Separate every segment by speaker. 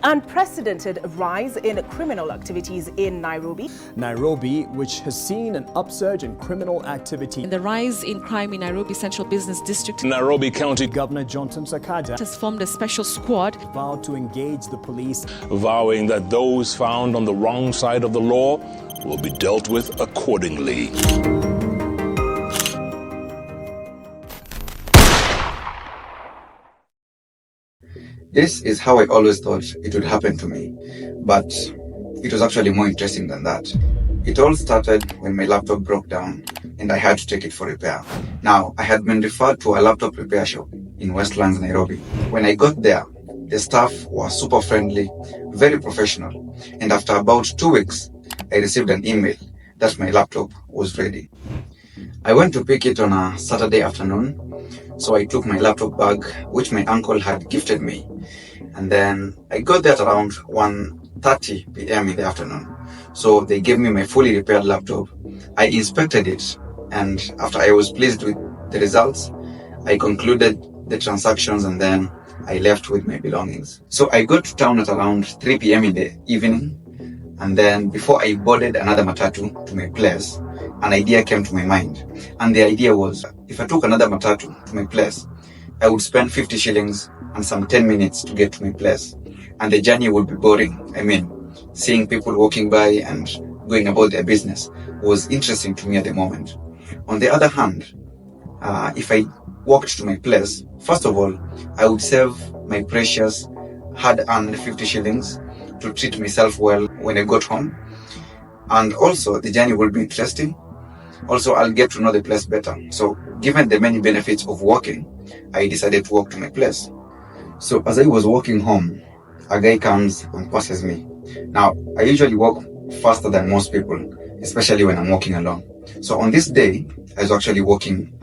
Speaker 1: unprecedented rise in criminal activities in Nairobi.
Speaker 2: Nairobi, which has seen an upsurge in criminal activity.
Speaker 3: The rise in crime in Nairobi Central Business District.
Speaker 4: Nairobi County
Speaker 2: Governor Johnson Sakaja
Speaker 3: has formed a special squad
Speaker 2: vowed to engage the police,
Speaker 4: vowing that those found on the wrong side of the law will be dealt with accordingly.
Speaker 5: This is how I always thought it would happen to me, but it was actually more interesting than that. It all started when my laptop broke down and I had to take it for repair. Now, I had been referred to a laptop repair shop in Westlands, Nairobi. When I got there, the staff was super friendly, very professional, and after about 2 weeks, I received an email that my laptop was ready. I went to pick it on a Saturday afternoon, so I took my laptop bag, which my uncle had gifted me, and then I got there at around 1:30 p.m. in the afternoon. So they gave me my fully repaired laptop. I inspected it, and after I was pleased with the results, I concluded the transactions and then I left with my belongings. So I got to town at around 3 p.m. in the evening, and then before I boarded another matatu to my place, an idea came to my mind. And the idea was, if I took another matatu to my place, I would spend 50 shillings and some 10 minutes to get to my place. And the journey would be boring. I mean, seeing people walking by and going about their business was interesting to me at the moment. On the other hand, if I walked to my place, first of all, I would save my precious hard-earned 50 shillings to treat myself well when I got home. And also, the journey will be interesting. Also, I'll get to know the place better. So, given the many benefits of walking, I decided to walk to my place. So, as I was walking home, a guy comes and passes me. Now, I usually walk faster than most people, especially when I'm walking alone. So, on this day, I was actually walking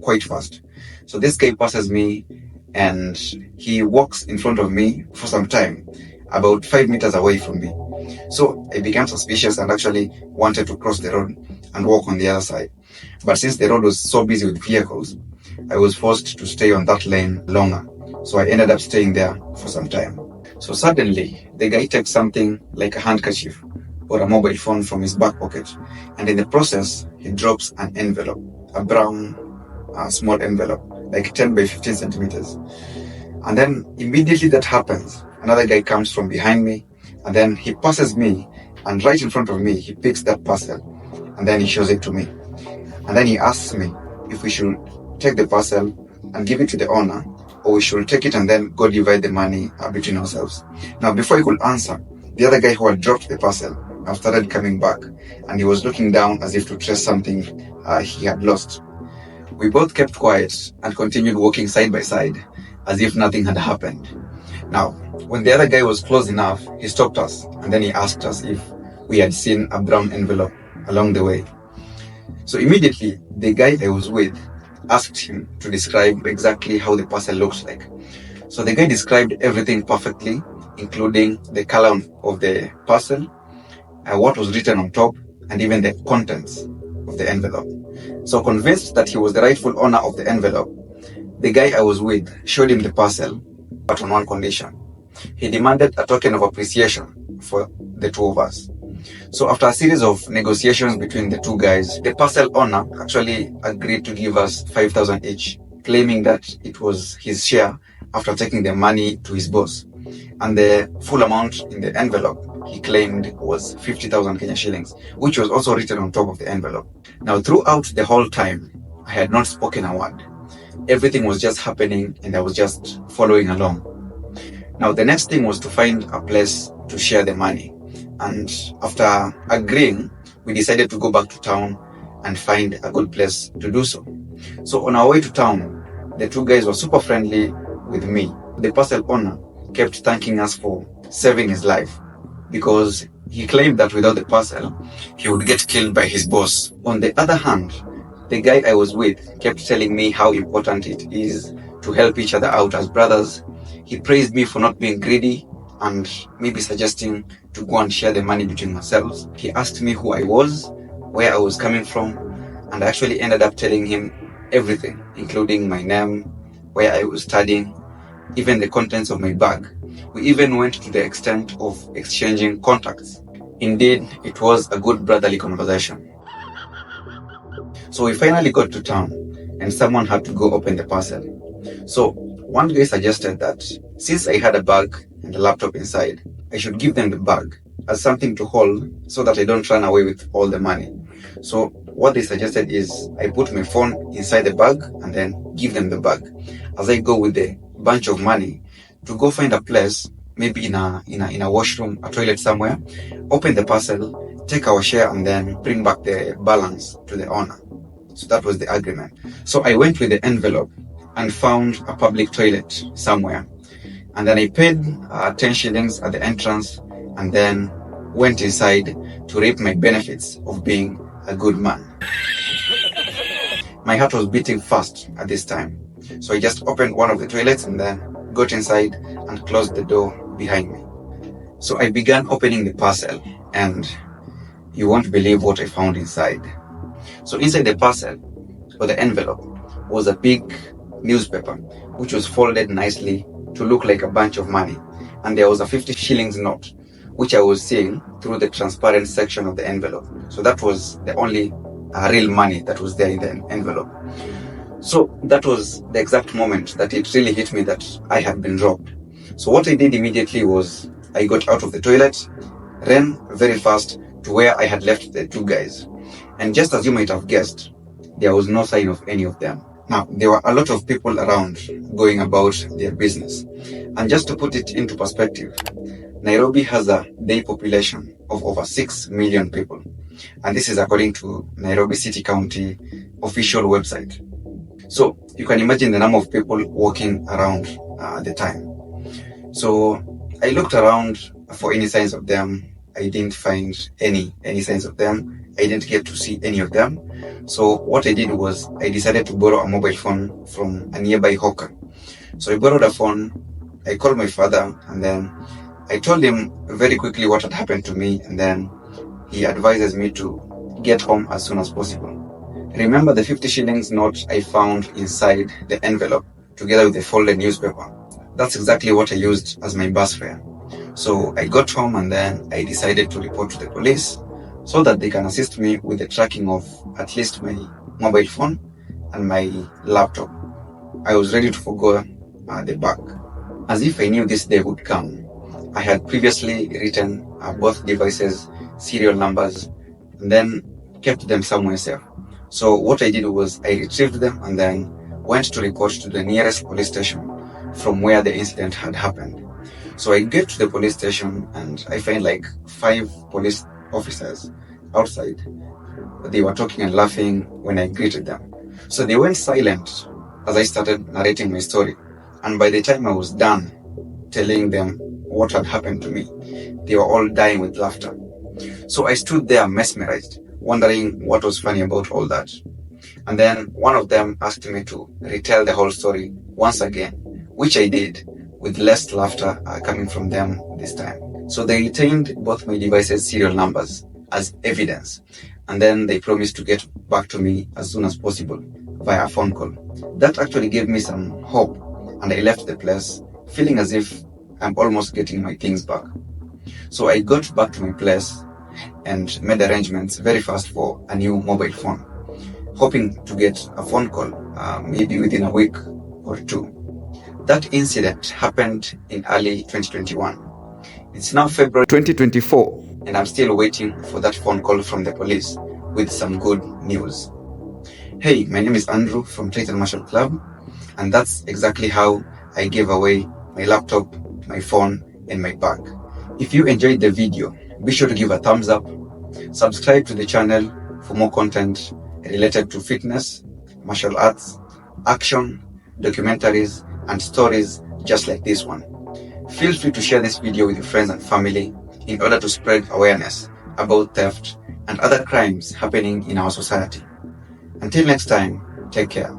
Speaker 5: quite fast. So, this guy passes me and he walks in front of me for some time, about 5 meters away from me. So I became suspicious and actually wanted to cross the road and walk on the other side. But since the road was so busy with vehicles, I was forced to stay on that lane longer. So I ended up staying there for some time. So suddenly, the guy takes something like a handkerchief or a mobile phone from his back pocket. And in the process, he drops an envelope, a brown, small envelope, like 10 by 15 centimeters. And then immediately that happens, another guy comes from behind me, and then he passes me, and right in front of me, he picks that parcel, and then he shows it to me. And then he asks me if we should take the parcel and give it to the owner, or we should take it and then go divide the money between ourselves. Now, before he could answer, the other guy who had dropped the parcel now started coming back, and he was looking down as if to trace something he had lost. We both kept quiet and continued walking side by side, as if nothing had happened. Now, when the other guy was close enough, he stopped us and then he asked us if we had seen a brown envelope along the way. So immediately, the guy I was with asked him to describe exactly how the parcel looks like. So the guy described everything perfectly, including the color of the parcel, what was written on top, and even the contents of the envelope. So convinced that he was the rightful owner of the envelope, the guy I was with showed him the parcel, but on one condition. He demanded a token of appreciation for the two of us. So after a series of negotiations between the two guys, the parcel owner actually agreed to give us 5,000 each, claiming that it was his share after taking the money to his boss. And the full amount in the envelope he claimed was 50,000 Kenya shillings, which was also written on top of the envelope. Now, throughout the whole time, I had not spoken a word. Everything was just happening and I was just following along. Now, the next thing was to find a place to share the money. And after agreeing, we decided to go back to town and find a good place to do so. So on our way to town, the two guys were super friendly with me. The parcel owner kept thanking us for saving his life because he claimed that without the parcel, he would get killed by his boss. On the other hand, the guy I was with kept telling me how important it is to help each other out as brothers. He praised me for not being greedy and maybe suggesting to go and share the money between ourselves. He asked me who I was, where I was coming from, and I actually ended up telling him everything, including my name, where I was studying, even the contents of my bag. We even went to the extent of exchanging contacts. Indeed, it was a good brotherly conversation. So we finally got to town and someone had to go open the parcel. So one guy suggested that since I had a bag and a laptop inside, I should give them the bag as something to hold so that I don't run away with all the money. So what they suggested is I put my phone inside the bag and then give them the bag as I go with the bunch of money to go find a place, maybe in a washroom, a toilet somewhere, open the parcel, take our share and then bring back the balance to the owner. So that was the agreement. So I went with the envelope and found a public toilet somewhere. And then I paid 10 shillings at the entrance and then went inside to reap my benefits of being a good man. My heart was beating fast at this time. So I just opened one of the toilets and then got inside and closed the door behind me. So I began opening the parcel and you won't believe what I found inside. So inside the parcel or the envelope was a big newspaper which was folded nicely to look like a bunch of money. And there was a 50 shillings note which I was seeing through the transparent section of the envelope. So that was the only real money that was there in the envelope. So that was the exact moment that it really hit me that I had been robbed. So what I did immediately was I got out of the toilet, ran very fast to where I had left the two guys. And just as you might have guessed, there was no sign of any of them. Now, there were a lot of people around going about their business. And just to put it into perspective, Nairobi has a day population of over 6 million people. And this is according to Nairobi City County official website. So you can imagine the number of people walking around at the time. So I looked around for any signs of them. I didn't find any signs of them. I didn't get to see any of them. So what I did was I decided to borrow a mobile phone from a nearby hawker. So I borrowed a phone. I called my father and then I told him very quickly what had happened to me, and then he advises me to get home as soon as possible. Remember the 50 shillings note I found inside the envelope together with the folded newspaper? That's exactly what I used as my bus fare. So I got home and then I decided to report to the police so that they can assist me with the tracking of at least my mobile phone and my laptop. I was ready to forgo the bag. As if I knew this day would come, I had previously written both devices' serial numbers and then kept them somewhere safe. So what I did was I retrieved them and then went to report to the nearest police station from where the incident had happened. So I get to the police station and I find like 5 police officers outside. They were talking and laughing when I greeted them. So they went silent as I started narrating my story. And by the time I was done telling them what had happened to me, they were all dying with laughter. So I stood there mesmerized, wondering what was funny about all that. And then one of them asked me to retell the whole story once again, which I did with less laughter coming from them this time. So they retained both my devices' serial numbers as evidence, and then they promised to get back to me as soon as possible via a phone call. That actually gave me some hope, and I left the place feeling as if I'm almost getting my things back. So I got back to my place and made arrangements very fast for a new mobile phone, hoping to get a phone call maybe within a week or 2. That incident happened in early 2021. It's now February 2024, and I'm still waiting for that phone call from the police with some good news. Hey, my name is Andrew from Titan Martial Club, and that's exactly how I gave away my laptop, my phone, and my bag. If you enjoyed the video, be sure to give a thumbs up, subscribe to the channel for more content related to fitness, martial arts, action, documentaries, and stories just like this one. Feel free to share this video with your friends and family in order to spread awareness about theft and other crimes happening in our society. Until next time, take care.